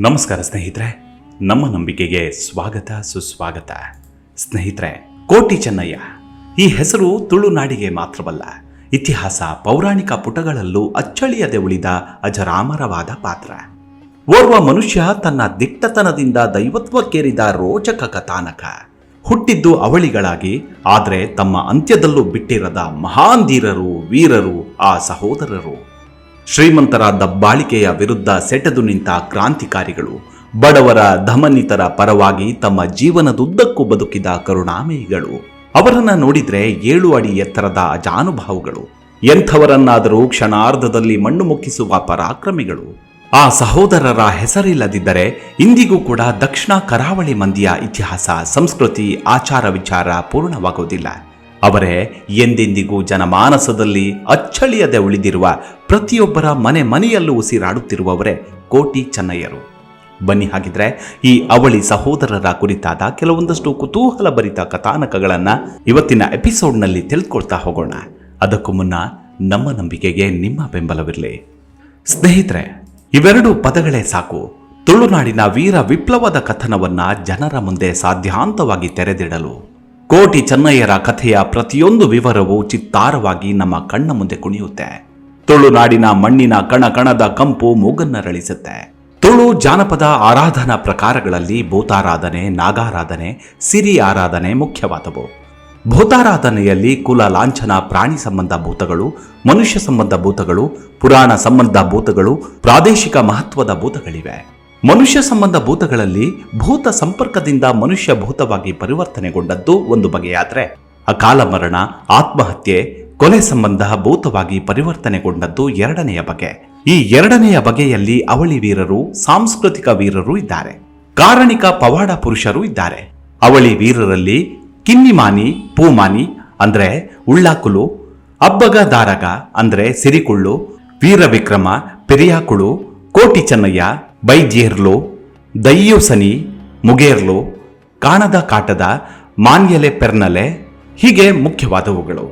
ನಮಸ್ಕಾರ ಸ್ನೇಹಿತರೆ, ನಮ್ಮ ನಂಬಿಕೆಗೆ ಸ್ವಾಗತ ಸುಸ್ವಾಗತ. ಸ್ನೇಹಿತರೆ, ಕೋಟಿ ಚೆನ್ನಯ್ಯ ಈ ಹೆಸರು ತುಳುನಾಡಿಗೆ ಮಾತ್ರವಲ್ಲ, ಇತಿಹಾಸ ಪೌರಾಣಿಕ ಪುಟಗಳಲ್ಲೂ ಅಚ್ಚಳಿಯದೆ ಉಳಿದ ಅಜರಾಮರವಾದ ಪಾತ್ರ. ಓರ್ವ ಮನುಷ್ಯ ತನ್ನ ದಿಟ್ಟತನದಿಂದ ದೈವತ್ವಕ್ಕೇರಿದ ರೋಚಕ ಕಥಾನಕ. ಹುಟ್ಟಿದ್ದು ಅವಳಿಗಳಾಗಿ, ಆದರೆ ತಮ್ಮ ಅಂತ್ಯದಲ್ಲೂ ಬಿಟ್ಟಿರದ ಮಹಾನ್ ಧೀರರು, ವೀರರು ಆ ಸಹೋದರರು. ಶ್ರೀಮಂತರ ದಬ್ಬಾಳಿಕೆಯ ವಿರುದ್ಧ ಸೆಟೆದು ನಿಂತ ಕ್ರಾಂತಿಕಾರಿಗಳು, ಬಡವರ ಧಮನಿತರ ಪರವಾಗಿ ತಮ್ಮ ಜೀವನದುದ್ದಕ್ಕೂ ಬದುಕಿದ ಕರುಣಾಮಯಿಗಳು. ಅವರನ್ನ ನೋಡಿದ್ರೆ 7 ಅಡಿ ಎತ್ತರದ ಅಜಾನುಭಾವುಗಳು, ಎಂಥವರನ್ನಾದರೂ ಕ್ಷಣಾರ್ಧದಲ್ಲಿ ಮಣ್ಣು ಮುಕ್ಕಿಸುವ ಪರಾಕ್ರಮಿಗಳು. ಆ ಸಹೋದರರ ಹೆಸರಿಲ್ಲದಿದ್ದರೆ ಇಂದಿಗೂ ಕೂಡ ದಕ್ಷಿಣ ಕರಾವಳಿ ಮಂದಿಯ ಇತಿಹಾಸ, ಸಂಸ್ಕೃತಿ, ಆಚಾರ ವಿಚಾರ ಪೂರ್ಣವಾಗುವುದಿಲ್ಲ. ಅವರೇ ಎಂದೆಂದಿಗೂ ಜನಮಾನಸದಲ್ಲಿ ಅಚ್ಚಳಿಯದೆ ಉಳಿದಿರುವ, ಪ್ರತಿಯೊಬ್ಬರ ಮನೆಯಲ್ಲೂ ಉಸಿರಾಡುತ್ತಿರುವವರೇ ಕೋಟಿ ಚೆನ್ನಯ್ಯರು. ಬನ್ನಿ ಹಾಗಿದ್ರೆ ಈ ಅವಳಿ ಸಹೋದರರ ಕುರಿತಾದ ಕೆಲವೊಂದಷ್ಟು ಕುತೂಹಲಭರಿತ ಕಥಾನಕಗಳನ್ನು ಇವತ್ತಿನ ಎಪಿಸೋಡ್ನಲ್ಲಿ ತಿಳಿದುಕೊಳ್ತಾ ಹೋಗೋಣ. ಅದಕ್ಕೂ ಮುನ್ನ ನಮ್ಮ ನಂಬಿಕೆಗೆ ನಿಮ್ಮ ಬೆಂಬಲವಿರಲಿ. ಸ್ನೇಹಿತರೆ, ಇವೆರಡು ಪದಗಳೇ ಸಾಕು ತುಳುನಾಡಿನ ವೀರ ವಿಪ್ಲವದ ಕಥನವನ್ನ ಜನರ ಮುಂದೆ ಸಾಧ್ಯಾಂತವಾಗಿ ತೆರೆದಿಡಲು. ಕೋಟಿ ಚೆನ್ನಯ್ಯರ ಕಥೆಯ ಪ್ರತಿಯೊಂದು ವಿವರವೂ ಚಿತ್ತಾರವಾಗಿ ನಮ್ಮ ಕಣ್ಣ ಮುಂದೆ ಕುಣಿಯುತ್ತೆ. ತುಳುನಾಡಿನ ಮಣ್ಣಿನ ಕಣಕಣದ ಕಂಪು ಮೂಗನ್ನರಳಿಸುತ್ತೆ. ತುಳು ಜಾನಪದ ಆರಾಧನಾ ಪ್ರಕಾರಗಳಲ್ಲಿ ಭೂತಾರಾಧನೆ, ನಾಗಾರಾಧನೆ, ಸಿರಿ ಆರಾಧನೆ ಮುಖ್ಯವಾದವು. ಭೂತಾರಾಧನೆಯಲ್ಲಿ ಕುಲ ಲಾಂಛನ, ಪ್ರಾಣಿ ಸಂಬಂಧ ಭೂತಗಳು, ಮನುಷ್ಯ ಸಂಬಂಧ ಭೂತಗಳು, ಪುರಾಣ ಸಂಬಂಧ ಭೂತಗಳು, ಪ್ರಾದೇಶಿಕ ಮಹತ್ವದ ಭೂತಗಳಿವೆ. ಮನುಷ್ಯ ಸಂಬಂಧ ಭೂತಗಳಲ್ಲಿ ಭೂತ ಸಂಪರ್ಕದಿಂದ ಮನುಷ್ಯ ಭೂತವಾಗಿ ಪರಿವರ್ತನೆಗೊಂಡದ್ದು ಒಂದು ಬಗೆಯಾದರೆ, ಅಕಾಲ ಮರಣ, ಆತ್ಮಹತ್ಯೆ, ಕೊಲೆ ಸಂಬಂಧ ಭೂತವಾಗಿ ಪರಿವರ್ತನೆಗೊಂಡದ್ದು ಎರಡನೆಯ ಬಗೆ. ಈ ಎರಡನೆಯ ಬಗೆಯಲ್ಲಿ ಅವಳಿ ವೀರರು, ಸಾಂಸ್ಕೃತಿಕ ವೀರರು ಇದ್ದಾರೆ. ಕಾರಣಿಕ ಪವಾಡ ಪುರುಷರು ಇದ್ದಾರೆ. ಅವಳಿ ವೀರರಲ್ಲಿ ಕಿನ್ನಿಮಾನಿ, ಪೂಮಾನಿ ಅಂದ್ರೆ ಉಳ್ಳಾಕುಲು, ಅಬ್ಬಗ ದಾರಗ ಅಂದ್ರೆ ಸಿರಿಕುಳ್ಳು, ವೀರವಿಕ್ರಮ, ಪೆರಿಯಾಕುಳು, ಕೋಟಿ ಚೆನ್ನಯ್ಯ, ಬೈಜೇರ್ಲು, ದಯ್ಯೂಸನಿ, ಮುಗೇರ್ಲು, ಕಾಣದ ಕಾಟದ, ಮಾನ್ಯಲೆ ಪೆರ್ನಲೆ ಹೀಗೆ ಮುಖ್ಯವಾದವುಗಳು.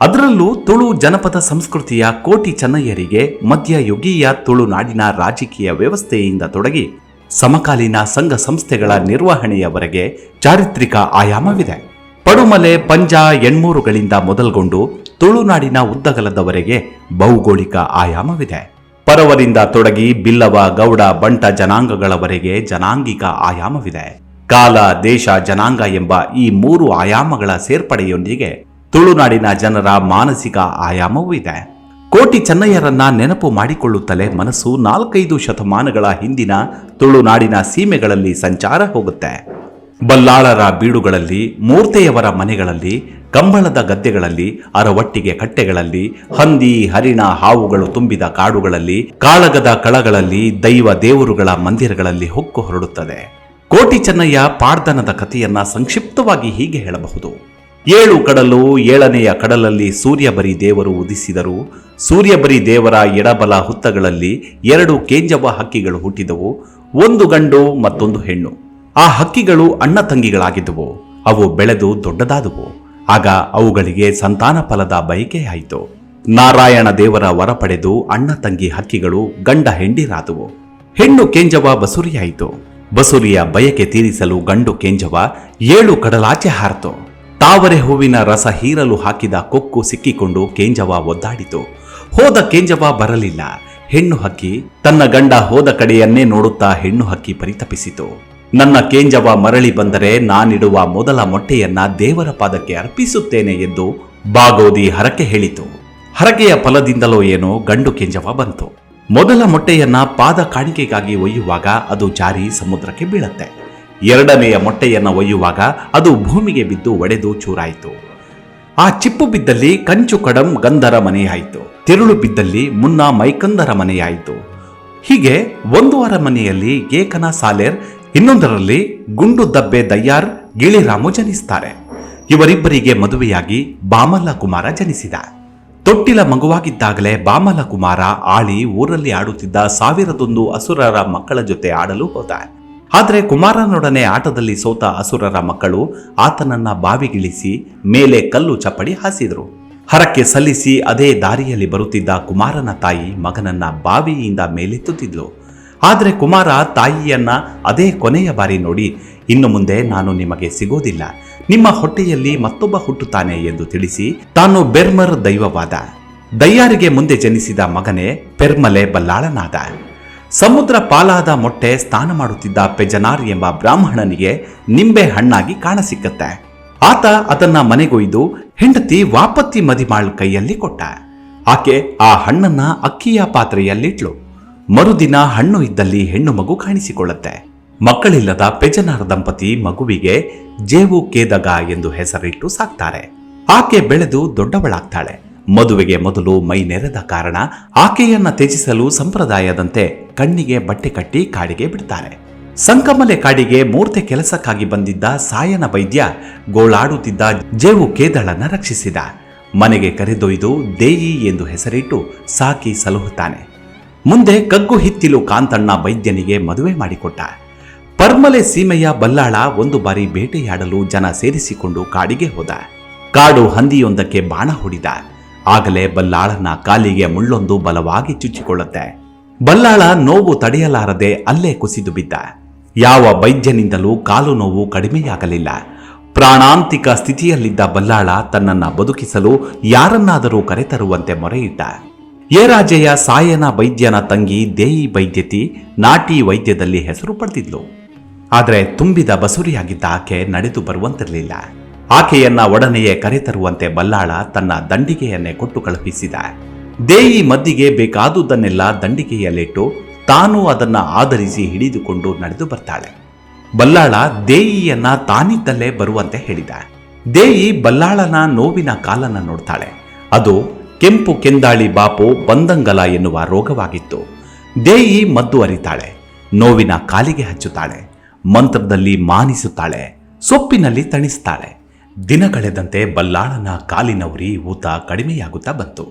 ಅದರಲ್ಲೂ ತುಳು ಜನಪದ ಸಂಸ್ಕೃತಿಯ ಕೋಟಿ ಚೆನ್ನಯ್ಯರಿಗೆ ಮಧ್ಯಯುಗೀಯ ತುಳುನಾಡಿನ ರಾಜಕೀಯ ವ್ಯವಸ್ಥೆಯಿಂದ ತೊಡಗಿ ಸಮಕಾಲೀನ ಸಂಘ ಸಂಸ್ಥೆಗಳ ನಿರ್ವಹಣೆಯವರೆಗೆ ಚಾರಿತ್ರಿಕ ಆಯಾಮವಿದೆ. ಪಡುಮಲೆ, ಪಂಜ, ಎಣ್ಮೂರುಗಳಿಂದ ಮೊದಲ್ಗೊಂಡು ತುಳುನಾಡಿನ ಉದ್ದಗಲದವರೆಗೆ ಭೌಗೋಳಿಕ ಆಯಾಮವಿದೆ. ಪರವರಿಂದ ತೊಡಗಿ ಬಿಲ್ಲವ, ಗೌಡ, ಬಂಟ ಜನಾಂಗಗಳವರೆಗೆ ಜನಾಂಗಿಕ ಆಯಾಮವಿದೆ. ಕಾಲ, ದೇಶ, ಜನಾಂಗ ಎಂಬ ಈ 3 ಆಯಾಮಗಳ ಸೇರ್ಪಡೆಯೊಂದಿಗೆ ತುಳುನಾಡಿನ ಜನರ ಮಾನಸಿಕ ಆಯಾಮವೂ ಇದೆ. ಕೋಟಿ ಚೆನ್ನಯ್ಯರನ್ನ ನೆನಪು ಮಾಡಿಕೊಳ್ಳುತ್ತಲೇ ಮನಸ್ಸು 4-5 ಶತಮಾನಗಳ ಹಿಂದಿನ ತುಳುನಾಡಿನ ಸೀಮೆಗಳಲ್ಲಿ ಸಂಚಾರ ಹೋಗುತ್ತೆ. ಬಲ್ಲಾಳರ ಬೀಡುಗಳಲ್ಲಿ, ಮೂರ್ತೆಯವರ ಮನೆಗಳಲ್ಲಿ, ಕಂಬಳದ ಗದ್ದೆಗಳಲ್ಲಿ, ಅರವಟ್ಟಿಗೆ ಕಟ್ಟೆಗಳಲ್ಲಿ, ಹಂದಿ, ಹರಿಣ, ಹಾವುಗಳು ತುಂಬಿದ ಕಾಡುಗಳಲ್ಲಿ, ಕಾಳಗದ ಕಳಗಳಲ್ಲಿ, ದೈವ ದೇವರುಗಳ ಮಂದಿರಗಳಲ್ಲಿ ಹೊಕ್ಕು ಹೊರಡುತ್ತದೆ. ಕೋಟಿ ಚೆನ್ನಯ್ಯ ಪಾಡ್ದನದ ಕಥೆಯನ್ನ ಸಂಕ್ಷಿಪ್ತವಾಗಿ ಹೀಗೆ ಹೇಳಬಹುದು. 7 ಕಡಲು, 7ನೆಯ ಕಡಲಲ್ಲಿ ಸೂರ್ಯಬರಿ ದೇವರು ಉದಿಸಿದರು. ಸೂರ್ಯಬರಿ ದೇವರ ಎಡಬಲ ಹುತ್ತಗಳಲ್ಲಿ 2 ಕೇಂಜವ ಹಕ್ಕಿಗಳು ಹುಟ್ಟಿದವು, ಒಂದು ಗಂಡು ಮತ್ತೊಂದು ಹೆಣ್ಣು. ಆ ಹಕ್ಕಿಗಳು ಅಣ್ಣ ತಂಗಿಗಳಾಗಿದ್ದವು. ಅವು ಬೆಳೆದು ದೊಡ್ಡದಾದವು. ಆಗ ಅವುಗಳಿಗೆ ಸಂತಾನ ಫಲದ ಬಯಕೆಯಾಯಿತು. ನಾರಾಯಣ ದೇವರ ವರ ಪಡೆದು ಅಣ್ಣ ತಂಗಿ ಹಕ್ಕಿಗಳು ಗಂಡ ಹೆಂಡಿರಾದವು. ಹೆಣ್ಣು ಕೇಂಜವ ಬಸುರಿಯಾಯಿತು. ಬಸುರಿಯ ಬಯಕೆ ತೀರಿಸಲು ಗಂಡು ಕೇಂಜವ 7 ಕಡಲಾಚೆ ಹಾರಿತು. ತಾವರೆ ಹೂವಿನ ರಸ ಹೀರಲು ಹಾಕಿದ ಕೊಕ್ಕು ಸಿಕ್ಕಿಕೊಂಡು ಕೇಂಜವ ಒದ್ದಾಡಿತು. ಹೋದ ಕೇಂಜವ ಬರಲಿಲ್ಲ. ಹೆಣ್ಣು ಹಕ್ಕಿ ತನ್ನ ಗಂಡ ಹೋದ ಕಡೆಯನ್ನೇ ನೋಡುತ್ತಾ ಹೆಣ್ಣು ಹಕ್ಕಿ ಪರಿತಪಿಸಿತು. ನನ್ನ ಕೇಂಜವ ಮರಳಿ ಬಂದರೆ ನಾನಿಡುವ ಮೊದಲ ಮೊಟ್ಟೆಯನ್ನ ದೇವರ ಪಾದಕ್ಕೆ ಅರ್ಪಿಸುತ್ತೇನೆ ಎಂದು ಬಾಗೋದಿ ಹರಕೆ ಹೇಳಿತು. ಹರಕೆಯ ಫಲದಿಂದಲೋ ಏನೋ ಗಂಡು ಕೇಂಜವ ಬಂತು. ಮೊದಲ ಮೊಟ್ಟೆಯನ್ನ ಪಾದ ಕಾಣಿಕೆಗಾಗಿ ಒಯ್ಯುವಾಗ ಅದು ಜಾರಿ ಸಮುದ್ರಕ್ಕೆ ಬೀಳತ್ತೆ. 2ನೆಯ ಮೊಟ್ಟೆಯನ್ನ ಒಯ್ಯುವಾಗ ಅದು ಭೂಮಿಗೆ ಬಿದ್ದು ಒಡೆದು ಚೂರಾಯಿತು. ಆ ಚಿಪ್ಪು ಬಿದ್ದಲ್ಲಿ ಕಂಚು ಕಡಂ ಗಂಧರ ಮನೆಯಾಯಿತು. ತಿರುಳು ಬಿದ್ದಲ್ಲಿ ಮುನ್ನ ಮೈಕಂದರ ಮನೆಯಾಯಿತು. ಹೀಗೆ ಒಂದು ಅರಮನೆಯಲ್ಲಿ ಏಕನ ಸಾಲೇರ್, ಇನ್ನೊಂದರಲ್ಲಿ ಗುಂಡು ದಬ್ಬೆ ದಯ್ಯಾರ್, ಗಿಳಿರಾಮು ಜನಿಸ್ತಾರೆ. ಇವರಿಬ್ಬರಿಗೆ ಮದುವೆಯಾಗಿ ಬಾಮಲ್ಲ ಕುಮಾರ ಜನಿಸಿದ. ತೊಟ್ಟಿಲ ಮಗುವಾಗಿದ್ದಾಗಲೇ ಬಾಮಲ್ಲ ಕುಮಾರ ಆಳಿ ಊರಲ್ಲಿ ಆಡುತ್ತಿದ್ದ 1001 ಅಸುರರ ಮಕ್ಕಳ ಜೊತೆ ಆಡಲು ಹೋದ. ಆದರೆ ಕುಮಾರನೊಡನೆ ಆಟದಲ್ಲಿ ಸೋತ ಅಸುರರ ಮಕ್ಕಳು ಆತನನ್ನ ಬಾವಿಗಿಳಿಸಿ ಮೇಲೆ ಕಲ್ಲು ಚಪ್ಪಡಿ ಹಾಸಿದರು. ಹರಕ್ಕೆ ಸಲ್ಲಿಸಿ ಅದೇ ದಾರಿಯಲ್ಲಿ ಬರುತ್ತಿದ್ದ ಕುಮಾರನ ತಾಯಿ ಮಗನನ್ನ ಬಾವಿಯಿಂದ ಮೇಲೆತ್ತುತ್ತಿದ್ಲು. ಆದರೆ ಕುಮಾರ ತಾಯಿಯನ್ನ ಅದೇ ಕೊನೆಯ ಬಾರಿ ನೋಡಿ, ಇನ್ನು ಮುಂದೆ ನಾನು ನಿಮಗೆ ಸಿಗೋದಿಲ್ಲ, ನಿಮ್ಮ ಹೊಟ್ಟೆಯಲ್ಲಿ ಮತ್ತೊಬ್ಬ ಹುಟ್ಟುತ್ತಾನೆ ಎಂದು ತಿಳಿಸಿ ತಾನು ಬೆರ್ಮರ್ ದೈವವಾದ. ದಯ್ಯಾರಿಗೆ ಮುಂದೆ ಜನಿಸಿದ ಮಗನೇ ಪೆರ್ಮಲೆ ಬಲ್ಲಾಳನಾದ. ಸಮುದ್ರ ಪಾಲಾದ ಮೊಟ್ಟೆ ಸ್ನಾನ ಮಾಡುತ್ತಿದ್ದ ಪೆಜನಾರ್ ಎಂಬ ಬ್ರಾಹ್ಮಣನಿಗೆ ನಿಂಬೆ ಹಣ್ಣಾಗಿ ಕಾಣಸಿಕ್ಕತ್ತೆ. ಆತ ಅದನ್ನ ಮನೆಗೊಯ್ದು ಹೆಂಡತಿ ವಾಪತ್ತಿ ಮದಿಮಾಳ್ ಕೈಯಲ್ಲಿ ಕೊಟ್ಟ. ಆಕೆ ಆ ಹಣ್ಣನ್ನ ಅಕ್ಕಿಯ ಪಾತ್ರೆಯಲ್ಲಿಟ್ಲು. ಮರುದಿನ ಹಣ್ಣು ಇದ್ದಲ್ಲಿ ಹೆಣ್ಣು ಮಗು ಕಾಣಿಸಿಕೊಳ್ಳುತ್ತೆ. ಮಕ್ಕಳಿಲ್ಲದ ಪೆಜನಾರ್ ದಂಪತಿ ಮಗುವಿಗೆ ಜೇವು ಕೇದಗ ಎಂದು ಹೆಸರಿಟ್ಟು ಸಾಕ್ತಾರೆ. ಆಕೆ ಬೆಳೆದು ದೊಡ್ಡವಳಾಗ್ತಾಳೆ. ಮದುವೆಗೆ ಮೊದಲು ಮೈ ನೆರೆದ ಕಾರಣ ಆಕೆಯನ್ನ ತ್ಯಜಿಸಲು ಸಂಪ್ರದಾಯದಂತೆ ಕಣ್ಣಿಗೆ ಬಟ್ಟೆ ಕಟ್ಟಿ ಕಾಡಿಗೆ ಬಿಡ್ತಾರೆ. ಸಂಕಮಲೆ ಕಾಡಿಗೆ ಮೂರ್ತೆ ಕೆಲಸಕ್ಕಾಗಿ ಬಂದಿದ್ದ ಸಾಯನ ವೈದ್ಯ ಗೋಳಾಡುತ್ತಿದ್ದ ಜೇವು ಕೇದಳನ್ನ ರಕ್ಷಿಸಿದ. ಮನೆಗೆ ಕರೆದೊಯ್ದು ದೇಯಿ ಎಂದು ಹೆಸರಿಟ್ಟು ಸಾಕಿ ಸಲಹುತ್ತಾನೆ. ಮುಂದೆ ಕಗ್ಗು ಹಿತ್ತಿಲು ಕಾಂತಣ್ಣ ವೈದ್ಯನಿಗೆ ಮದುವೆ ಮಾಡಿಕೊಟ್ಟ. ಪರ್ಮಲೆ ಸೀಮೆಯ ಬಲ್ಲಾಳ ಒಂದು ಬಾರಿ ಬೇಟೆಯಾಡಲು ಜನ ಸೇರಿಸಿಕೊಂಡು ಕಾಡಿಗೆ ಹೋದ. ಕಾಡು ಹಂದಿಯೊಂದಕ್ಕೆ ಬಾಣ ಹೊಡಿದ. ಆಗಲೇ ಬಲ್ಲಾಳನ ಕಾಲಿಗೆ ಮುಳ್ಳೊಂದು ಬಲವಾಗಿ ಚುಚ್ಚಿಕೊಳ್ಳುತ್ತೆ. ಬಲ್ಲಾಳ ನೋವು ತಡೆಯಲಾರದೆ ಅಲ್ಲೇ ಕುಸಿದು ಬಿದ್ದ. ಯಾವ ವೈದ್ಯನಿಂದಲೂ ಕಾಲು ನೋವು ಕಡಿಮೆಯಾಗಲಿಲ್ಲ. ಪ್ರಾಣಾಂತಿಕ ಸ್ಥಿತಿಯಲ್ಲಿದ್ದ ಬಲ್ಲಾಳ ತನ್ನನ್ನ ಬದುಕಿಸಲು ಯಾರನ್ನಾದರೂ ಕರೆತರುವಂತೆ ಮೊರೆಯಿಟ್ಟ. ಏರಾಜೆಯ ಸಾಯನ ವೈದ್ಯನ ತಂಗಿ ದೇಯಿ ವೈದ್ಯತಿ ನಾಟಿ ವೈದ್ಯದಲ್ಲಿ ಹೆಸರು ಪಡೆದಿದ್ಲು. ಆದರೆ ತುಂಬಿದ ಬಸುರಿಯಾಗಿದ್ದ ಆಕೆ ನಡೆದು ಬರುವಂತಿರಲಿಲ್ಲ. ಆಕೆಯನ್ನ ಒಡನೆಯೇ ಕರೆತರುವಂತೆ ಬಲ್ಲಾಳ ತನ್ನ ದಂಡಿಗೆಯನ್ನೇ ಕೊಟ್ಟು ಕಳುಹಿಸಿದ. ದೇಯಿ ಮದ್ದಿಗೆ ಬೇಕಾದುದನ್ನೆಲ್ಲ ದಂಡಿಗೆಯಲ್ಲಿಟ್ಟು ತಾನು ಅದನ್ನ ಆಧರಿಸಿ ಹಿಡಿದುಕೊಂಡು ನಡೆದು ಬರ್ತಾಳೆ. ಬಲ್ಲಾಳ ದೇಯಿಯನ್ನ ತಾನಿದ್ದಲ್ಲೇ ಬರುವಂತೆ ಹೇಳಿದ. ದೇಯಿ ಬಲ್ಲಾಳನ ನೋವಿನ ಕಾಲನ್ನ ನೋಡ್ತಾಳೆ. ಅದು ಕೆಂಪು ಕೆಂದಾಳಿ ಬಾಪು ಬಂದಂಗಲ ಎನ್ನುವ ರೋಗವಾಗಿತ್ತು. ದೇಯಿ ಮದ್ದು ಅರಿತಾಳೆ. ನೋವಿನ ಕಾಲಿಗೆ ಹಚ್ಚುತ್ತಾಳೆ. ಮಂತ್ರದಲ್ಲಿ ಮಾನಿಸುತ್ತಾಳೆ. ಸೊಪ್ಪಿನಲ್ಲಿ ತಣಿಸ್ತಾಳೆ. ದಿನಗಳೆದಂತೆ ಬಲ್ಲಾಳನ ಕಾಲಿನ ಉರಿ ಊತ ಕಡಿಮೆಯಾಗುತ್ತಾ ಬಂತು.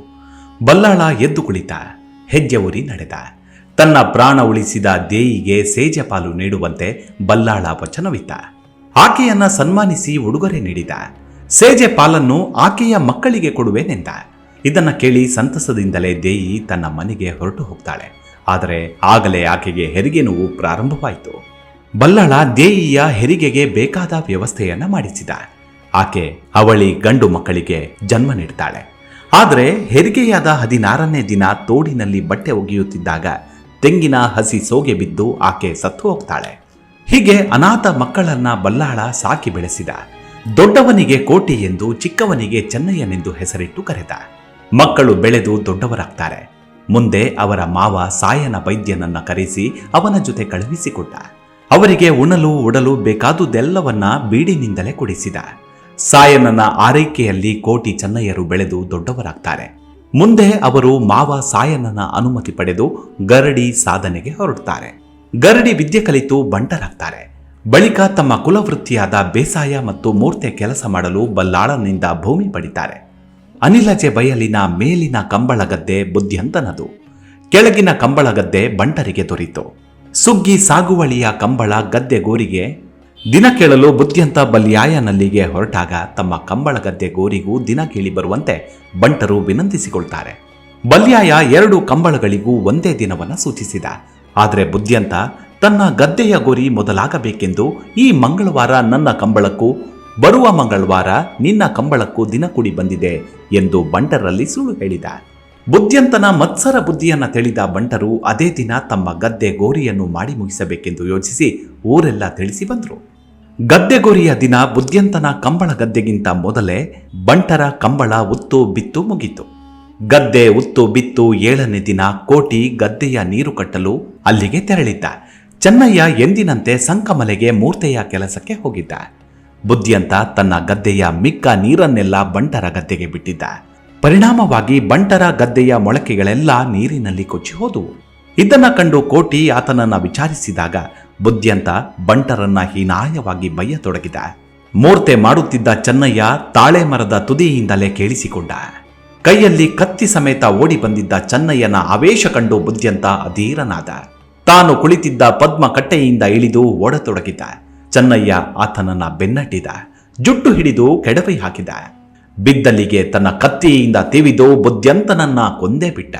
ಬಲ್ಲಾಳ ಎದ್ದು ಕುಳಿತ. ಹೆಜ್ಜೆ ಉರಿ ನಡೆದ. ತನ್ನ ಪ್ರಾಣ ಉಳಿಸಿದ ದೇಯಿಗೆ ಸೇಜಪಾಲು ನೀಡುವಂತೆ ಬಲ್ಲಾಳ ವಚನವಿತ್ತ. ಆಕೆಯನ್ನ ಸನ್ಮಾನಿಸಿ ಉಡುಗೊರೆ ನೀಡಿದ. ಸೇಜೆ ಪಾಲನ್ನು ಆಕೆಯ ಮಕ್ಕಳಿಗೆ ಕೊಡುವೆನೆಂದ. ಇದನ್ನ ಕೇಳಿ ಸಂತಸದಿಂದಲೇ ದೇಯಿ ತನ್ನ ಮನೆಗೆ ಹೊರಟು ಹೋಗ್ತಾಳೆ. ಆದರೆ ಆಗಲೇ ಆಕೆಗೆ ಹೆರಿಗೆ ನೋವು ಪ್ರಾರಂಭವಾಯಿತು. ಬಲ್ಲಾಳ ದೇಯಿಯ ಹೆರಿಗೆಗೆ ಬೇಕಾದ ವ್ಯವಸ್ಥೆಯನ್ನ ಮಾಡಿಸಿದ. ಆಕೆ ಅವಳಿ ಗಂಡು ಮಕ್ಕಳಿಗೆ ಜನ್ಮ ನೀಡ್ತಾಳೆ. ಆದರೆ ಹೆರಿಗೆಯಾದ 16ನೇ ದಿನ ತೋಡಿನಲ್ಲಿ ಬಟ್ಟೆ ಒಗೆಯುತ್ತಿದ್ದಾಗ ತೆಂಗಿನ ಹಸಿ ಸೋಗೆ ಬಿದ್ದು ಆಕೆ ಸತ್ತು ಹೋಗ್ತಾಳೆ. ಹೀಗೆ ಅನಾಥ ಮಕ್ಕಳನ್ನ ಬಲ್ಲಾಳ ಸಾಕಿ ಬೆಳೆಸಿದ. ದೊಡ್ಡವನಿಗೆ ಕೋಟಿ ಎಂದು, ಚಿಕ್ಕವನಿಗೆ ಚೆನ್ನಯ್ಯನೆಂದು ಹೆಸರಿಟ್ಟು ಕರೆದ. ಮಕ್ಕಳು ಬೆಳೆದು ದೊಡ್ಡವರಾಗ್ತಾರೆ. ಮುಂದೆ ಅವರ ಮಾವ ಸಾಯನ ವೈದ್ಯನನ್ನ ಕರೆಸಿ ಅವನ ಜೊತೆ ಕಳುಹಿಸಿಕೊಟ್ಟ. ಅವರಿಗೆ ಉಣಲು ಉಡಲು ಬೇಕಾದುದೆಲ್ಲವನ್ನ ಬೀಡಿನಿಂದಲೇ ಕೊಡಿಸಿದ. ಸಾಯನನ ಆರೈಕೆಯಲ್ಲಿ ಕೋಟಿ ಚೆನ್ನಯ್ಯರು ಬೆಳೆದು ದೊಡ್ಡವರಾಗ್ತಾರೆ. ಮುಂದೆ ಅವರು ಮಾವ ಸಾಯನನ ಅನುಮತಿ ಪಡೆದು ಗರಡಿ ಸಾಧನೆಗೆ ಹೊರಡ್ತಾರೆ. ಗರಡಿ ವಿದ್ಯೆ ಕಲಿತು ಬಂಟರಾಗ್ತಾರೆ. ಬಳಿಕ ತಮ್ಮ ಕುಲವೃತ್ತಿಯಾದ ಬೇಸಾಯ ಮತ್ತು ಮೂರ್ತೆ ಕೆಲಸ ಮಾಡಲು ಬಲ್ಲಾಳನಿಂದ ಭೂಮಿ ಪಡಿತಾರೆ. ಅನಿಲಜೆ ಬಯಲಿನ ಮೇಲಿನ ಕಂಬಳ ಗದ್ದೆ ಬುದ್ಧಿಯಂತನದು. ಕೆಳಗಿನ ಕಂಬಳ ಗದ್ದೆ ಬಂಟರಿಗೆ ದೊರೀತು. ಸುಗ್ಗಿ ಸಾಗುವಳಿಯ ಕಂಬಳ ಗದ್ದೆ ಗೋರಿಗೆ ದಿನ ಕೇಳಲು ಬುದ್ಧಿಯಂತ ಬಲ್ಯಾಯನಲ್ಲಿಗೆ ಹೊರಟಾಗ ತಮ್ಮ ಕಂಬಳ ಗದ್ದೆ ಗೋರಿಗೂ ದಿನ ಕೇಳಿ ಬರುವಂತೆ ಬಂಟರು ವಿನಂತಿಸಿಕೊಳ್ತಾರೆ. ಬಲ್ಯಾಯ 2 ಕಂಬಳಗಳಿಗೂ ಒಂದೇ ದಿನವನ್ನ ಸೂಚಿಸಿದ. ಆದರೆ ಬುದ್ಧಿಯಂತ ತನ್ನ ಗದ್ದೆಯ ಗೋರಿ ಮೊದಲಾಗಬೇಕೆಂದು ಈ ಮಂಗಳವಾರ ನನ್ನ ಕಂಬಳಕ್ಕೂ ಬರುವ ಮಂಗಳವಾರ ನಿನ್ನ ಕಂಬಳಕ್ಕೂ ದಿನ ಕೂಡಿ ಬಂದಿದೆ ಎಂದು ಬಂಟರಲ್ಲಿ ಸುಳ್ಳು ಹೇಳಿದ. ಬುದ್ಧಿಯಂತನ ಮತ್ಸರ ಬುದ್ಧಿಯನ್ನ ತಿಳಿದ ಬಂಟರು ಅದೇ ದಿನ ತಮ್ಮ ಗದ್ದೆ ಗೋರಿಯನ್ನು ಮಾಡಿ ಮುಗಿಸಬೇಕೆಂದು ಯೋಚಿಸಿ ಊರೆಲ್ಲ ತಿಳಿಸಿ ಬಂದರು. ಗದ್ದೆಗೋರಿಯ ದಿನ ಬುದ್ಧಿಯಂತನ ಕಂಬಳ ಗದ್ದೆಗಿಂತ ಮೊದಲೇ ಬಂಟರ ಕಂಬಳ ಉತ್ತು ಬಿತ್ತು ಮುಗಿತು. ಗದ್ದೆ ಉತ್ತು ಬಿತ್ತು 7ನೇ ದಿನ ಕೋಟಿ ಗದ್ದೆಯ ನೀರು ಕಟ್ಟಲು ಅಲ್ಲಿಗೆ ತೆರಳಿದ್ದ. ಚೆನ್ನಯ್ಯ ಎಂದಿನಂತೆ ಸಂಕಮಲೆಗೆ ಮೂರ್ತೆಯ ಕೆಲಸಕ್ಕೆ ಹೋಗಿದ್ದ. ಬುದ್ಧಿಯಂತ ತನ್ನ ಗದ್ದೆಯ ಮಿಕ್ಕ ನೀರನ್ನೆಲ್ಲ ಬಂಟರ ಗದ್ದೆಗೆ ಬಿಟ್ಟಿದ್ದ. ಪರಿಣಾಮವಾಗಿ ಬಂಟರ ಗದ್ದೆಯ ಮೊಳಕೆಗಳೆಲ್ಲ ನೀರಿನಲ್ಲಿ ಕೊಚ್ಚಿ ಹೋದವು. ಇದನ್ನ ಕಂಡು ಕೋಟಿ ಆತನನ್ನ ವಿಚಾರಿಸಿದಾಗ ಬುದ್ಧಿಯಂತ ಬಂಟರನ್ನ ಹೀನಾಯವಾಗಿ ಬಯ್ಯತೊಡಗಿದ. ಮೂರ್ತೆ ಮಾಡುತ್ತಿದ್ದ ಚೆನ್ನಯ್ಯ ತಾಳೆ ಮರದ ತುದಿಯಿಂದಲೇ ಕೇಳಿಸಿಕೊಂಡ. ಕೈಯಲ್ಲಿ ಕತ್ತಿ ಸಮೇತ ಓಡಿ ಬಂದಿದ್ದ ಚೆನ್ನಯ್ಯನ ಆವೇಶ ಕಂಡು ಬುದ್ಧಿಯಂತ ಅಧೀರನಾದ. ತಾನು ಕುಳಿತಿದ್ದ ಪದ್ಮ ಕಟ್ಟೆಯಿಂದ ಇಳಿದು ಓಡತೊಡಗಿದ. ಚೆನ್ನಯ್ಯ ಆತನನ್ನ ಬೆನ್ನಟ್ಟಿದ. ಜುಟ್ಟು ಹಿಡಿದು ಕೆಡವಿ ಹಾಕಿದ. ಬಿದ್ದಲ್ಲಿಗೆ ತನ್ನ ಕತ್ತಿಯಿಂದ ತಿವಿದು ಬುದ್ಧಿಯಂತನನ್ನ ಕೊಂದೇ ಬಿಟ್ಟ.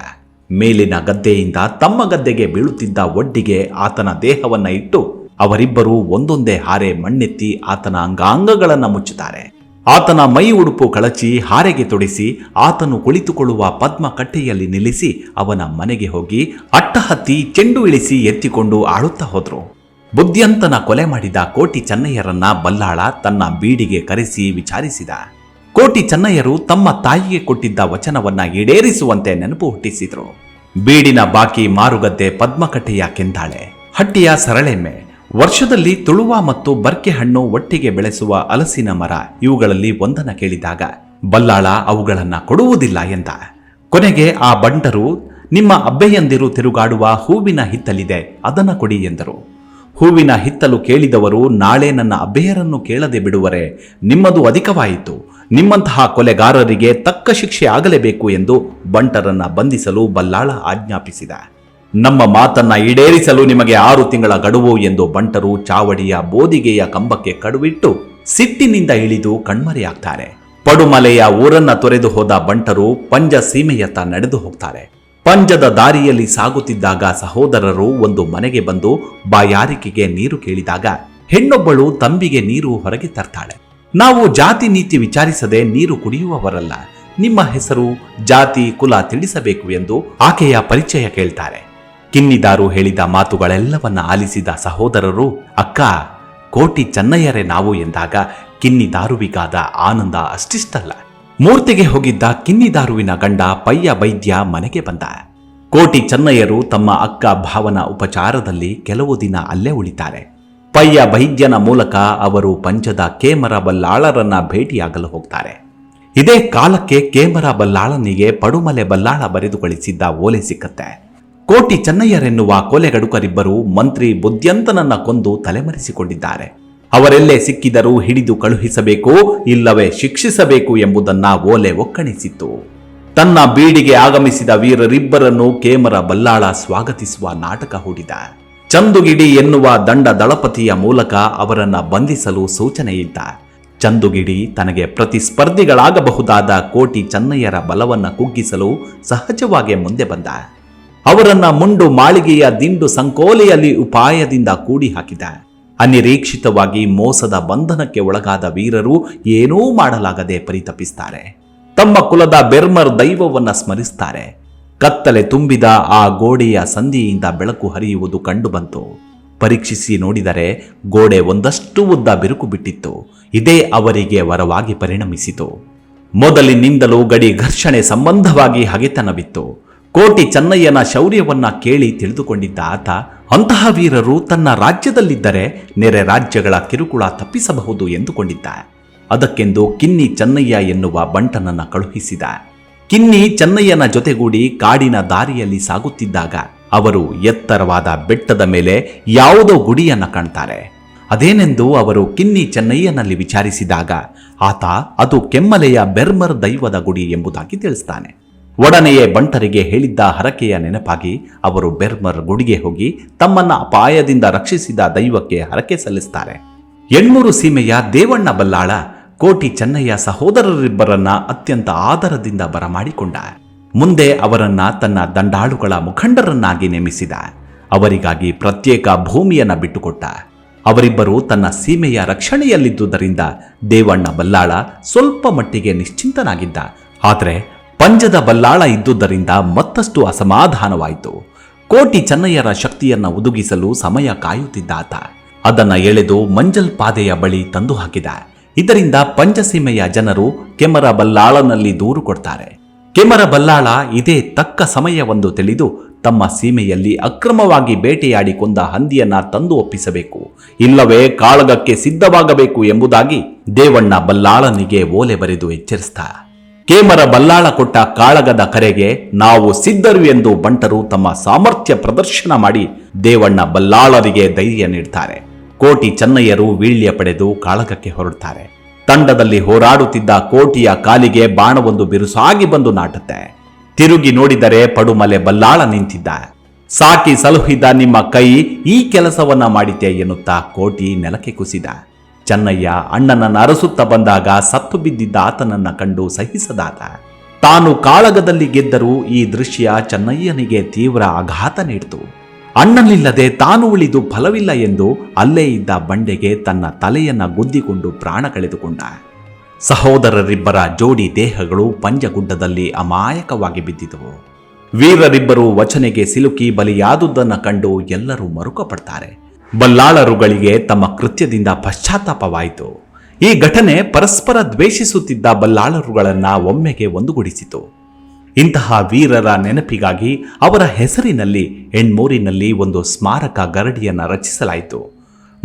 ಮೇಲಿನ ಗದ್ದೆಯಿಂದ ತಮ್ಮ ಗದ್ದೆಗೆ ಬೀಳುತ್ತಿದ್ದ ಒಡ್ಡಿಗೆ ಆತನ ದೇಹವನ್ನ ಇಟ್ಟು ಅವರಿಬ್ಬರೂ ಒಂದೊಂದೇ ಹಾರೆ ಮಣ್ಣೆತ್ತಿ ಆತನ ಅಂಗಾಂಗಗಳನ್ನು ಮುಚ್ಚುತ್ತಾರೆ. ಆತನ ಮೈ ಉಡುಪು ಕಳಚಿ ಹಾರೆಗೆ ತೊಡಿಸಿ ಆತನು ಕುಳಿತುಕೊಳ್ಳುವ ಪದ್ಮ ಕಟ್ಟೆಯಲ್ಲಿ ನಿಲ್ಲಿಸಿ ಅವನ ಮನೆಗೆ ಹೋಗಿ ಅಟ್ಟ ಹತ್ತಿ ಚೆಂಡು ಇಳಿಸಿ ಎತ್ತಿಕೊಂಡು ಆಳುತ್ತಾ ಹೋದ್ರು. ಬುದ್ಧಿಯಂತನ ಕೊಲೆ ಮಾಡಿದ ಕೋಟಿ ಚೆನ್ನಯ್ಯರನ್ನ ಬಲ್ಲಾಳ ತನ್ನ ಬೀಡಿಗೆ ಕರೆಸಿ ವಿಚಾರಿಸಿದ. ಕೋಟಿ ಚೆನ್ನಯ್ಯರು ತಮ್ಮ ತಾಯಿಗೆ ಕೊಟ್ಟಿದ್ದ ವಚನವನ್ನ ಈಡೇರಿಸುವಂತೆ ನೆನಪು ಹುಟ್ಟಿಸಿದ್ರು. ಬೀಡಿನ ಬಾಕಿ ಮಾರುಗದ್ದೆ ಪದ್ಮಕಟ್ಟೆಯ ಕೆಂದಾಳೆ, ಹಟ್ಟಿಯ ಸರಳೆಮ್ಮೆ, ವರ್ಷದಲ್ಲಿ ತುಳುವ ಮತ್ತು ಬರ್ಕೆ ಹಣ್ಣು ಒಟ್ಟಿಗೆ ಬೆಳೆಸುವ ಹಲಸಿನ ಮರ, ಇವುಗಳಲ್ಲಿ ಒಂದನ್ನ ಕೇಳಿದಾಗ ಬಲ್ಲಾಳ ಅವುಗಳನ್ನ ಕೊಡುವುದಿಲ್ಲ ಎಂದ. ಕೊನೆಗೆ ಆ ಬಂಡರು, ನಿಮ್ಮ ಅಬ್ಬೆಯಂದಿರು ತಿರುಗಾಡುವ ಹೂವಿನ ಹಿತ್ತಲಿದೆ, ಅದನ್ನ ಕೊಡಿ ಎಂದರು. ಹೂವಿನ ಹಿತ್ತಲು ಕೇಳಿದವರು, ನಾಳೆ ನನ್ನ ಅಬ್ಬೆಯರನ್ನು ಕೇಳದೆ ಬಿಡುವರೆ, ನಿಮ್ಮದು ಅಧಿಕವಾಯಿತು, ನಿಮ್ಮಂತಹ ಕೊಲೆಗಾರರಿಗೆ ತಕ್ಕ ಶಿಕ್ಷೆ ಆಗಲೇಬೇಕು ಎಂದು ಬಂಟರನ್ನ ಬಂಧಿಸಲು ಬಲ್ಲಾಳ ಆಜ್ಞಾಪಿಸಿದ. ನಮ್ಮ ಮಾತನ್ನ ಈಡೇರಿಸಲು ನಿಮಗೆ 6 ತಿಂಗಳ ಗಡುವು ಎಂದು ಬಂಟರು ಚಾವಡಿಯ ಬೋದಿಗೆಯ ಕಂಬಕ್ಕೆ ಕಡುವಿಟ್ಟು ಸಿಟ್ಟಿನಿಂದ ಇಳಿದು ಕಣ್ಮರೆಯಾಗ್ತಾರೆ. ಪಡುಮಲೆಯ ಊರನ್ನ ತೊರೆದು ಹೋದ ಬಂಟರು ಪಂಜ ಸೀಮೆಯತ್ತ ನಡೆದು ಹೋಗ್ತಾರೆ. ಪಂಜದ ದಾರಿಯಲ್ಲಿ ಸಾಗುತ್ತಿದ್ದಾಗ ಸಹೋದರರು ಒಂದು ಮನೆಗೆ ಬಂದು ಬಾಯಾರಿಕೆಗೆ ನೀರು ಕೇಳಿದಾಗ ಹೆಣ್ಣೊಬ್ಬಳು ತಂಬಿಗೆ ನೀರು ಹೊರಗೆ ತರ್ತಾಳೆ. ನಾವು ಜಾತಿ ನೀತಿ ವಿಚಾರಿಸದೆ ನೀರು ಕುಡಿಯುವವರಲ್ಲ, ನಿಮ್ಮ ಹೆಸರು, ಜಾತಿ, ಕುಲ ತಿಳಿಸಬೇಕು ಎಂದು ಆಕೆಯ ಪರಿಚಯ ಕೇಳ್ತಾರೆ. ಕಿನ್ನಿದಾರು ಹೇಳಿದ ಮಾತುಗಳೆಲ್ಲವನ್ನ ಆಲಿಸಿದ ಸಹೋದರರು, ಅಕ್ಕ, ಕೋಟಿ ಚೆನ್ನಯ್ಯರೇ ನಾವು ಎಂದಾಗ ಕಿನ್ನಿದಾರುವಿಗಾದ ಆನಂದ ಅಷ್ಟಿಷ್ಟಲ್ಲ. ಮೂರ್ತಿಗೆ ಹೋಗಿದ್ದ ಕಿನ್ನಿದಾರುವಿನ ಗಂಡ ಪಯ್ಯ ವೈದ್ಯ ಮನೆಗೆ ಬಂದ. ಕೋಟಿ ಚೆನ್ನಯ್ಯರು ತಮ್ಮ ಅಕ್ಕ ಭಾವನ ಉಪಚಾರದಲ್ಲಿ ಕೆಲವು ದಿನ ಅಲ್ಲೇ ಉಳಿತಾರೆ. ಪಯ್ಯ ವೈದ್ಯನ ಮೂಲಕ ಅವರು ಪಂಚದ ಕೇಮರ ಬಲ್ಲಾಳರನ್ನ ಭೇಟಿಯಾಗಲು ಹೋಗ್ತಾರೆ. ಇದೇ ಕಾಲಕ್ಕೆ ಕೇಮರ ಬಲ್ಲಾಳನಿಗೆ ಪಡುಮಲೆ ಬಲ್ಲಾಳ ಬರೆದು ಕಳಿಸಿದ್ದ ಓಲೆ ಸಿಕ್ಕತ್ತೆ. ಕೋಟಿ ಚೆನ್ನಯ್ಯರೆನ್ನುವ ಕೊಲೆಗಡುಕರಿಬ್ಬರು ಮಂತ್ರಿ ಬುದ್ಧಿಯಂತನನ್ನ ಕೊಂದು ತಲೆಮರೆಸಿಕೊಂಡಿದ್ದಾರೆ. ಅವರೆಲ್ಲೇ ಸಿಕ್ಕಿದರೂ ಹಿಡಿದು ಕಳುಹಿಸಬೇಕು, ಇಲ್ಲವೇ ಶಿಕ್ಷಿಸಬೇಕು ಎಂಬುದನ್ನ ಓಲೆ ಒಕ್ಕಣಿಸಿತ್ತು. ತನ್ನ ಬೀಡಿಗೆ ಆಗಮಿಸಿದ ವೀರರಿಬ್ಬರನ್ನು ಕೇಮರ ಬಲ್ಲಾಳ ಸ್ವಾಗತಿಸುವ ನಾಟಕ ಹೂಡಿದ. ಚಂದುಗಿಡಿ ಎನ್ನುವ ದಂಡ ದಳಪತಿಯ ಮೂಲಕ ಅವರನ್ನ ಬಂಧಿಸಲು ಸೂಚನೆ ಇದ್ದ. ಚಂದುಗಿಡಿ ತನಗೆ ಪ್ರತಿಸ್ಪರ್ಧಿಗಳಾಗಬಹುದಾದ ಕೋಟಿ ಚೆನ್ನಯ್ಯರ ಬಲವನ್ನ ಕುಗ್ಗಿಸಲು ಸಹಜವಾಗಿ ಮುಂದೆ ಬಂದ. ಅವರನ್ನ ಮುಂಡು ಮಾಳಿಗೆಯ ದಿಂಡು ಸಂಕೋಲೆಯಲ್ಲಿ ಉಪಾಯದಿಂದ ಕೂಡಿ ಹಾಕಿದ. ಅನಿರೀಕ್ಷಿತವಾಗಿ ಮೋಸದ ಬಂಧನಕ್ಕೆ ಒಳಗಾದ ವೀರರು ಏನೂ ಮಾಡಲಾಗದೆ ಪರಿತಪಿಸ್ತಾರೆ. ತಮ್ಮ ಕುಲದ ಬೆರ್ಮರ್ ದೈವವನ್ನ ಸ್ಮರಿಸ್ತಾರೆ. ಕತ್ತಲೆ ತುಂಬಿದ ಆ ಗೋಡೆಯ ಸಂಧಿಯಿಂದ ಬೆಳಕು ಹರಿಯುವುದು ಕಂಡುಬಂತು. ಪರೀಕ್ಷಿಸಿ ನೋಡಿದರೆ ಗೋಡೆ ಒಂದಷ್ಟು ಉದ್ದ ಬಿರುಕು ಬಿಟ್ಟಿತ್ತು. ಇದೇ ಅವರಿಗೆ ವರವಾಗಿ ಪರಿಣಮಿಸಿತು. ಮೊದಲಿನಿಂದಲೂ ಗಡಿ ಘರ್ಷಣೆ ಸಂಬಂಧವಾಗಿ ಹಗೆತನವಿತ್ತು. ಕೋಟಿ ಚೆನ್ನಯ್ಯನ ಶೌರ್ಯವನ್ನ ಕೇಳಿ ತಿಳಿದುಕೊಂಡಿದ್ದ ಆತ, ಅಂತಹ ವೀರರು ತನ್ನ ರಾಜ್ಯದಲ್ಲಿದ್ದರೆ ನೆರೆ ರಾಜ್ಯಗಳ ಕಿರುಕುಳ ತಪ್ಪಿಸಬಹುದು ಎಂದುಕೊಂಡಿದ್ದ. ಅದಕ್ಕೆಂದು ಕಿನ್ನಿ ಚೆನ್ನಯ್ಯ ಎನ್ನುವ ಬಂಟನನ್ನ ಕಳುಹಿಸಿದ. ಕಿನ್ನಿ ಚೆನ್ನಯ್ಯನ ಜೊತೆಗೂಡಿ ಕಾಡಿನ ದಾರಿಯಲ್ಲಿ ಸಾಗುತ್ತಿದ್ದಾಗ ಅವರು ಎತ್ತರವಾದ ಬೆಟ್ಟದ ಮೇಲೆ ಯಾವುದೋ ಗುಡಿಯನ್ನ ಕಾಣ್ತಾರೆ. ಅದೇನೆಂದು ಅವರು ಕಿನ್ನಿ ಚೆನ್ನಯ್ಯನಲ್ಲಿ ವಿಚಾರಿಸಿದಾಗ ಆತ ಅದು ಕೆಮ್ಮಲೆಯ ಬೆರ್ಮರ್ ದೈವದ ಗುಡಿ ಎಂಬುದಾಗಿ ತಿಳಿಸ್ತಾನೆ. ಒಡನೆಯೇ ಬಂಟರಿಗೆ ಹೇಳಿದ್ದ ಹರಕೆಯ ನೆನಪಾಗಿ ಅವರು ಬೆರ್ಮರ್ ಗುಡಿಗೆ ಹೋಗಿ ತಮ್ಮನ್ನ ಅಪಾಯದಿಂದ ರಕ್ಷಿಸಿದ ದೈವಕ್ಕೆ ಹರಕೆ ಸಲ್ಲಿಸ್ತಾರೆ. ಎಣ್ಮೂರು ಸೀಮೆಯ ದೇವಣ್ಣ ಬಲ್ಲಾಳ ಕೋಟಿ ಚೆನ್ನಯ್ಯ ಸಹೋದರರಿಬ್ಬರನ್ನ ಅತ್ಯಂತ ಆದರದಿಂದ ಬರಮಾಡಿಕೊಂಡ. ಮುಂದೆ ಅವರನ್ನ ತನ್ನ ದಂಡಾಳುಗಳ ಮುಖಂಡರನ್ನಾಗಿ ನೇಮಿಸಿದ. ಅವರಿಗಾಗಿ ಪ್ರತ್ಯೇಕ ಭೂಮಿಯನ್ನ ಬಿಟ್ಟುಕೊಟ್ಟ. ಅವರಿಬ್ಬರು ತನ್ನ ಸೀಮೆಯ ರಕ್ಷಣೆಯಲ್ಲಿದ್ದುದರಿಂದ ದೇವಣ್ಣ ಬಲ್ಲಾಳ ಸ್ವಲ್ಪ ಮಟ್ಟಿಗೆ ನಿಶ್ಚಿಂತನಾಗಿದ್ದ. ಆದರೆ ಪಂಜದ ಬಲ್ಲಾಳ ಇದ್ದುದರಿಂದ ಮತ್ತಷ್ಟು ಅಸಮಾಧಾನವಾಯಿತು. ಕೋಟಿ ಚೆನ್ನಯ್ಯರ ಶಕ್ತಿಯನ್ನ ಉದುಗಿಸಲು ಸಮಯ ಕಾಯುತ್ತಿದ್ದ ಆತ ಅದನ್ನ ಎಳೆದು ಮಂಜಲ್ ಪಾದೆಯ ಬಳಿ ತಂದು ಹಾಕಿದ. ಇದರಿಂದ ಪಂಚಸೀಮೆಯ ಜನರು ಕೆಮರ ಬಲ್ಲಾಳನಲ್ಲಿ ದೂರು ಕೊಡ್ತಾರೆ. ಕೆಮರ ಬಲ್ಲಾಳ ಇದೇ ತಕ್ಕ ಸಮಯವೆಂದು ತಿಳಿದು ತಮ್ಮ ಸೀಮೆಯಲ್ಲಿ ಅಕ್ರಮವಾಗಿ ಬೇಟೆಯಾಡಿ ಕೊಂದ ಹಂದಿಯನ್ನ ತಂದು ಒಪ್ಪಿಸಬೇಕು, ಇಲ್ಲವೇ ಕಾಳಗಕ್ಕೆ ಸಿದ್ಧವಾಗಬೇಕು ಎಂಬುದಾಗಿ ದೇವಣ್ಣ ಬಲ್ಲಾಳನಿಗೆ ಓಲೆ ಬರೆದು ಎಚ್ಚರಿಸಿದ. ಕೇಮರ ಬಲ್ಲಾಳ ಕೊಟ್ಟ ಕಾಳಗದ ಕರೆಗೆ ನಾವು ಸಿದ್ಧರು ಎಂದು ಬಂಟರು ತಮ್ಮ ಸಾಮರ್ಥ್ಯ ಪ್ರದರ್ಶನ ಮಾಡಿ ದೇವಣ್ಣ ಬಲ್ಲಾಳರಿಗೆ ಧೈರ್ಯ ನೀಡ್ತಾರೆ. ಕೋಟಿ ಚೆನ್ನಯ್ಯರು ವೀಳ್ಯ ಪಡೆದು ಕಾಳಗಕ್ಕೆ ಹೊರಡ್ತಾರೆ. ತಂಡದಲ್ಲಿ ಹೋರಾಡುತ್ತಿದ್ದ ಕೋಟಿಯ ಕಾಲಿಗೆ ಬಾಣವೊಂದು ಬಿರುಸಾಗಿ ಬಂದು ನಾಟುತ್ತೆ. ತಿರುಗಿ ನೋಡಿದರೆ ಪಡುಮಲೆ ಬಲ್ಲಾಳ ನಿಂತಿದ್ದ. ಸಾಕಿ ಸಲುಹಿದ ನಿಮ್ಮ ಕೈ ಈ ಕೆಲಸವನ್ನ ಮಾಡಿತೆ ಎನ್ನುತ್ತಾ ಕೋಟಿ ನೆಲಕ್ಕೆ ಕುಸಿದ. ಚೆನ್ನಯ್ಯ ಅಣ್ಣನನ್ನು ಅರಸುತ್ತಾ ಬಂದಾಗ ಸತ್ತು ಬಿದ್ದಿದ್ದ ಆತನನ್ನ ಕಂಡು ಸಹಿಸದಾತ. ತಾನು ಕಾಳಗದಲ್ಲಿ ಗೆದ್ದರೂ ಈ ದೃಶ್ಯ ಚೆನ್ನಯ್ಯನಿಗೆ ತೀವ್ರ ಆಘಾತ ನೀಡಿತು. ಅಣ್ಣನಿಲ್ಲದೆ ತಾನು ಉಳಿದು ಫಲವಿಲ್ಲ ಎಂದು ಅಲ್ಲೇ ಇದ್ದ ಬಂಡೆಗೆ ತನ್ನ ತಲೆಯನ್ನ ಗುದ್ದಿಕೊಂಡು ಪ್ರಾಣ ಕಳೆದುಕೊಂಡ. ಸಹೋದರರಿಬ್ಬರ ಜೋಡಿ ದೇಹಗಳು ಪಂಜಗುಡ್ಡದಲ್ಲಿ ಅಮಾಯಕವಾಗಿ ಬಿದ್ದಿದ್ದವು. ವೀರರಿಬ್ಬರು ವಚನೆಗೆ ಸಿಲುಕಿ ಬಲಿಯಾದುದನ್ನು ಕಂಡು ಎಲ್ಲರೂ ಮರುಕ ಪಡ್ತಾರೆ. ಬಲ್ಲಾಳರುಗಳಿಗೆ ತಮ್ಮ ಕೃತ್ಯದಿಂದ ಪಶ್ಚಾತ್ತಾಪವಾಯಿತು. ಈ ಘಟನೆ ಪರಸ್ಪರ ದ್ವೇಷಿಸುತ್ತಿದ್ದ ಬಲ್ಲಾಳರುಗಳನ್ನ ಒಮ್ಮೆಗೆ ಒಂದುಗೂಡಿಸಿತು. ಇಂತಹ ವೀರರ ನೆನಪಿಗಾಗಿ ಅವರ ಹೆಸರಿನಲ್ಲಿ ಎಣ್ಮೂರಿನಲ್ಲಿ ಒಂದು ಸ್ಮಾರಕ ಗರಡಿಯನ್ನು ರಚಿಸಲಾಯಿತು.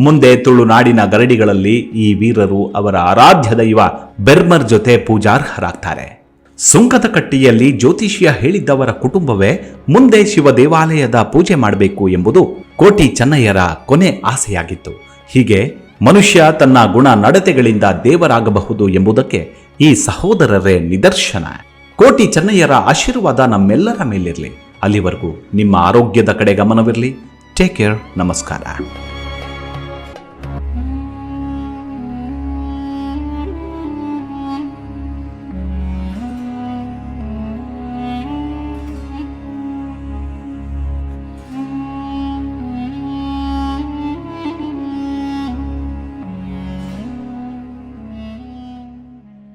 ಮುಂದೆ ತುಳುನಾಡಿನ ಗರಡಿಗಳಲ್ಲಿ ಈ ವೀರರು ಅವರ ಆರಾಧ್ಯ ದೈವ ಬೆರ್ಮರ್ ಜೊತೆ ಪೂಜಾರ್ಹರಾಗ್ತಾರೆ. ಸುಂಕದಕಟ್ಟಿಯಲ್ಲಿ ಜ್ಯೋತಿಷ್ಯ ಹೇಳಿದ್ದವರ ಕುಟುಂಬವೇ ಮುಂದೆ ಶಿವ ದೇವಾಲಯದ ಪೂಜೆ ಮಾಡಬೇಕು ಎಂಬುದು ಕೋಟಿ ಚೆನ್ನಯ್ಯರ ಕೊನೆ ಆಸೆಯಾಗಿತ್ತು. ಹೀಗೆ ಮನುಷ್ಯ ತನ್ನ ಗುಣ ನಡತೆಗಳಿಂದ ದೇವರಾಗಬಹುದು ಎಂಬುದಕ್ಕೆ ಈ ಸಹೋದರರೇ ನಿದರ್ಶನ. ಕೋಟಿ ಚೆನ್ನಯ್ಯರ ಆಶೀರ್ವಾದ ನಮ್ಮೆಲ್ಲರ ಮೇಲಿರಲಿ. ಅಲ್ಲಿವರೆಗೂ ನಿಮ್ಮ ಆರೋಗ್ಯದ ಕಡೆ ಗಮನವಿರಲಿ. Take care. ನಮಸ್ಕಾರ.